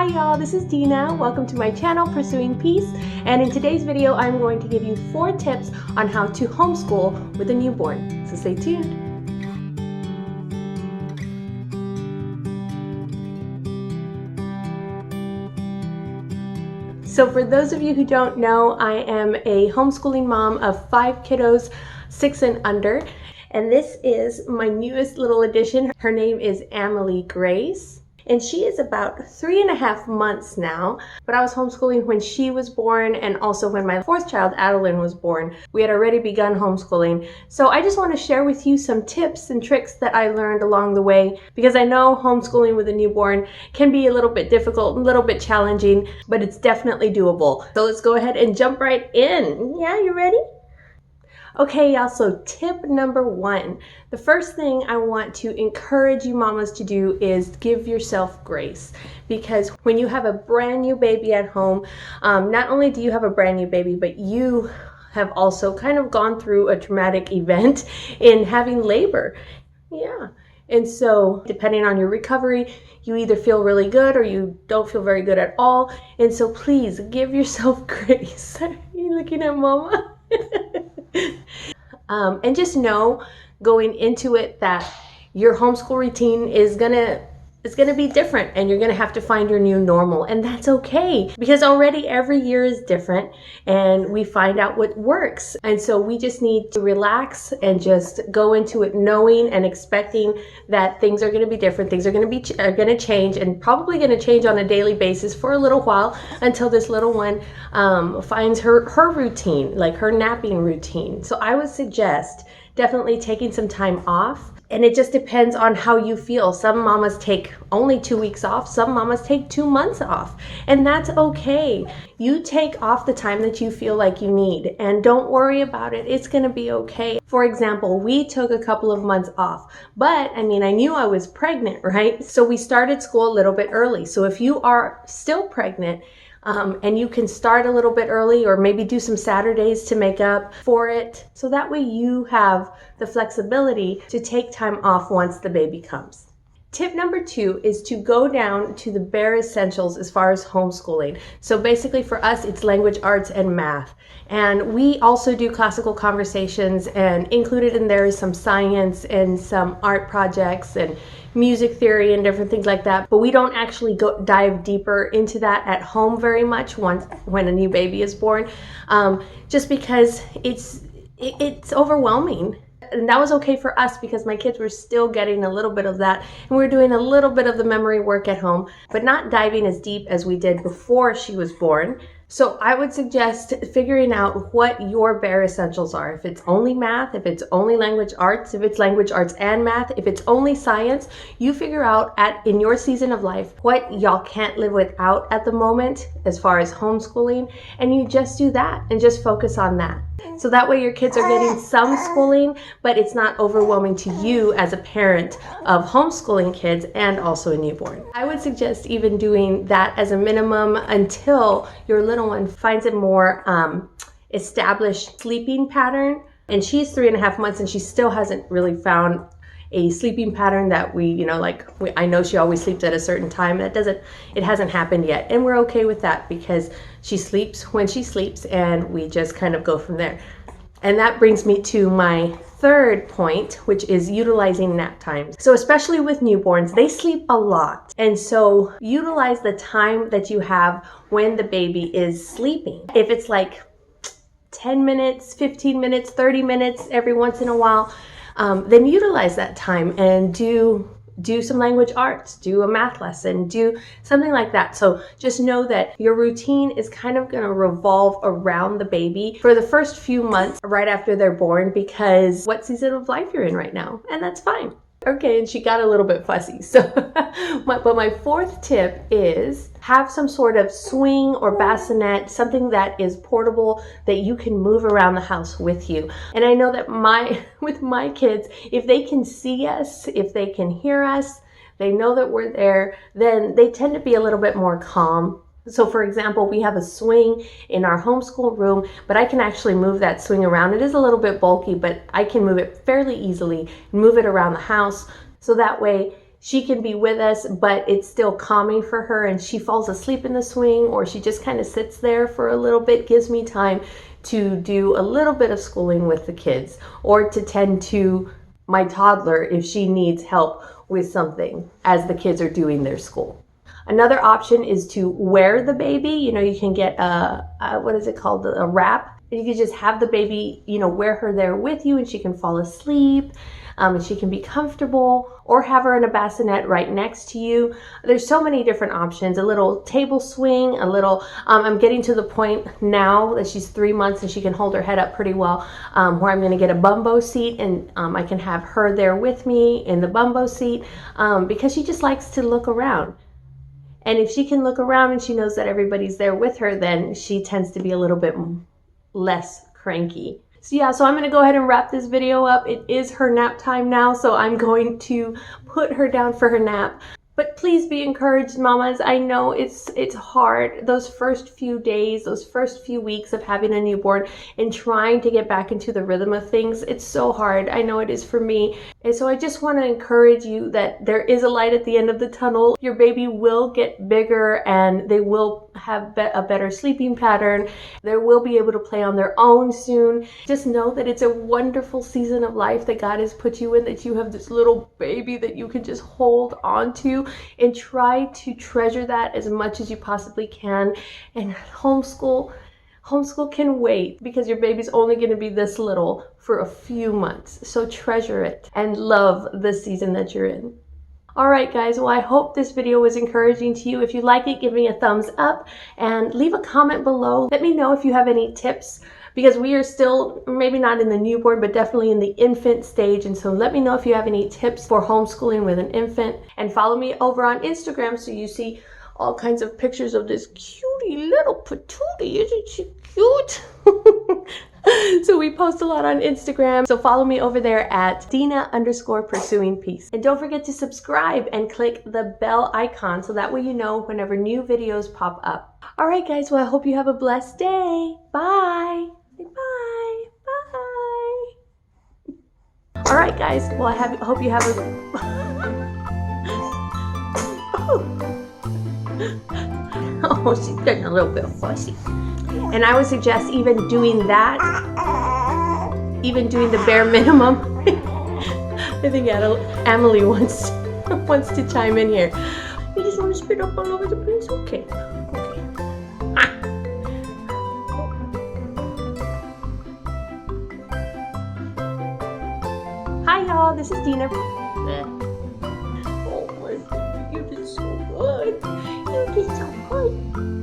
Hi y'all, this is Dina. Welcome to my channel, Pursuing Peace. And in today's video, I'm going to give you 4 tips on how to homeschool with a newborn. So stay tuned. So for those of you who don't know, I am a homeschooling mom of 5 kiddos, 6 and under. And this is my newest little addition. Her name is Amelie Grace. And she is about 3.5 months now, but I was homeschooling when she was born and also when my 4th child, Adeline, was born. We had already begun homeschooling. So I just want to share with you some tips and tricks that I learned along the way, because I know homeschooling with a newborn can be a little bit difficult, a little bit challenging, but it's definitely doable. So let's go ahead and jump right in. Yeah, you ready? Okay, y'all, so tip number 1. The first thing I want to encourage you mamas to do is give yourself grace. Because when you have a brand new baby at home, not only do you have a brand new baby, but you have also kind of gone through a traumatic event in having labor. Yeah. And so depending on your recovery, you either feel really good or you don't feel very good at all. And so please give yourself grace. Are you looking at mama? And just know going into it that your homeschool routine is gonna be different, and you're gonna have to find your new normal, and that's okay, because already every year is different and we find out what works. And so we just need to relax and just go into it knowing and expecting that things are gonna be different, things are gonna change, and probably gonna change on a daily basis for a little while until this little one finds her routine, like her napping routine. So I would suggest definitely taking some time off. And it just depends on how you feel. Some mamas take only 2 weeks off. Some mamas take 2 months off. And that's okay. You take off the time that you feel like you need. And don't worry about it. It's going to be okay. For example, we took a couple of months off. But, I knew I was pregnant, right? So we started school a little bit early. So if you are still pregnant, and you can start a little bit early, or maybe do some Saturdays to make up for it. So that way you have the flexibility to take time off once the baby comes. Tip number 2 is to go down to the bare essentials as far as homeschooling. So basically for us, it's language arts and math. And we also do classical conversations, and included in there is some science and some art projects and music theory and different things like that. But we don't actually dive deeper into that at home very much when a new baby is born, just because it's overwhelming. And that was okay for us because my kids were still getting a little bit of that, and we were doing a little bit of the memory work at home, but not diving as deep as we did before she was born. So I would suggest figuring out what your bare essentials are. If it's only math, if it's only language arts, if it's language arts and math, if it's only science, you figure out in your season of life what y'all can't live without at the moment as far as homeschooling, and you just do that and just focus on that. So that way your kids are getting some schooling, but it's not overwhelming to you as a parent of homeschooling kids and also a newborn. I would suggest even doing that as a minimum until your little one finds a more established sleeping pattern. And she's 3.5 months and she still hasn't really found a sleeping pattern that I know she always sleeps at a certain time. It hasn't happened yet. And we're okay with that because she sleeps when she sleeps, and we just kind of go from there. And that brings me to my 3rd point, which is utilizing nap times. So especially with newborns, they sleep a lot. And so utilize the time that you have when the baby is sleeping. If it's like 10 minutes, 15 minutes, 30 minutes every once in a while, then utilize that time and do some language arts, do a math lesson, do something like that. So just know that your routine is kind of going to revolve around the baby for the first few months right after they're born, because what season of life you're in right now, and that's fine. Okay, and she got a little bit fussy. So, but my 4th tip is have some sort of swing or bassinet, something that is portable that you can move around the house with you. And I know that with my kids, if they can see us, if they can hear us, they know that we're there, then they tend to be a little bit more calm. So for example, we have a swing in our homeschool room, but I can actually move that swing around. It is a little bit bulky, but I can move it fairly easily and move it around the house. So that way she can be with us, but it's still calming for her and she falls asleep in the swing, or she just kind of sits there for a little bit, gives me time to do a little bit of schooling with the kids, or to tend to my toddler if she needs help with something as the kids are doing their school. Another option is to wear the baby. You know, you can get what is it called? A wrap. And you can just have the baby, you know, wear her there with you and she can fall asleep. And she can be comfortable, or have her in a bassinet right next to you. There's so many different options. A little table swing, a little, I'm getting to the point now that she's 3 months and she can hold her head up pretty well, where I'm going to get a bumbo seat, and I can have her there with me in the bumbo seat, because she just likes to look around. And if she can look around and she knows that everybody's there with her, then she tends to be a little bit less cranky. So yeah, so I'm going to go ahead and wrap this video up. It is her nap time now, so I'm going to put her down for her nap. But please be encouraged, mamas. I know it's hard. Those first few days, those first few weeks of having a newborn and trying to get back into the rhythm of things, it's so hard. I know it is for me. And so I just want to encourage you that there is a light at the end of the tunnel. Your baby will get bigger and they will have a better sleeping pattern. They will be able to play on their own soon. Just know that it's a wonderful season of life that God has put you in, that you have this little baby that you can just hold on to, and try to treasure that as much as you possibly can. And homeschool can wait, because your baby's only going to be this little for a few months. So treasure it and love the season that you're in. All right, guys, well, I hope this video was encouraging to you. If you like it, give me a thumbs up and leave a comment below. Let me know if you have any tips, because we are still, maybe not in the newborn, but definitely in the infant stage. And so let me know if you have any tips for homeschooling with an infant. And follow me over on Instagram so you see all kinds of pictures of this cutie little patootie. Isn't she cute? So we post a lot on Instagram. So follow me over there at Dina_pursuing peace. And don't forget to subscribe and click the bell icon so that way you know whenever new videos pop up. All right, guys. Well, I hope you have a blessed day. Bye. Bye. Bye. All right, guys. Well, I hope you have a... Oh, she's getting a little bit fussy. And I would suggest even doing that, even doing the bare minimum. I think Amelie wants to chime in here. We just want to spit up all over the place. Okay. Hi, y'all. This is Dina. Oh my God, you did so good. You did so good.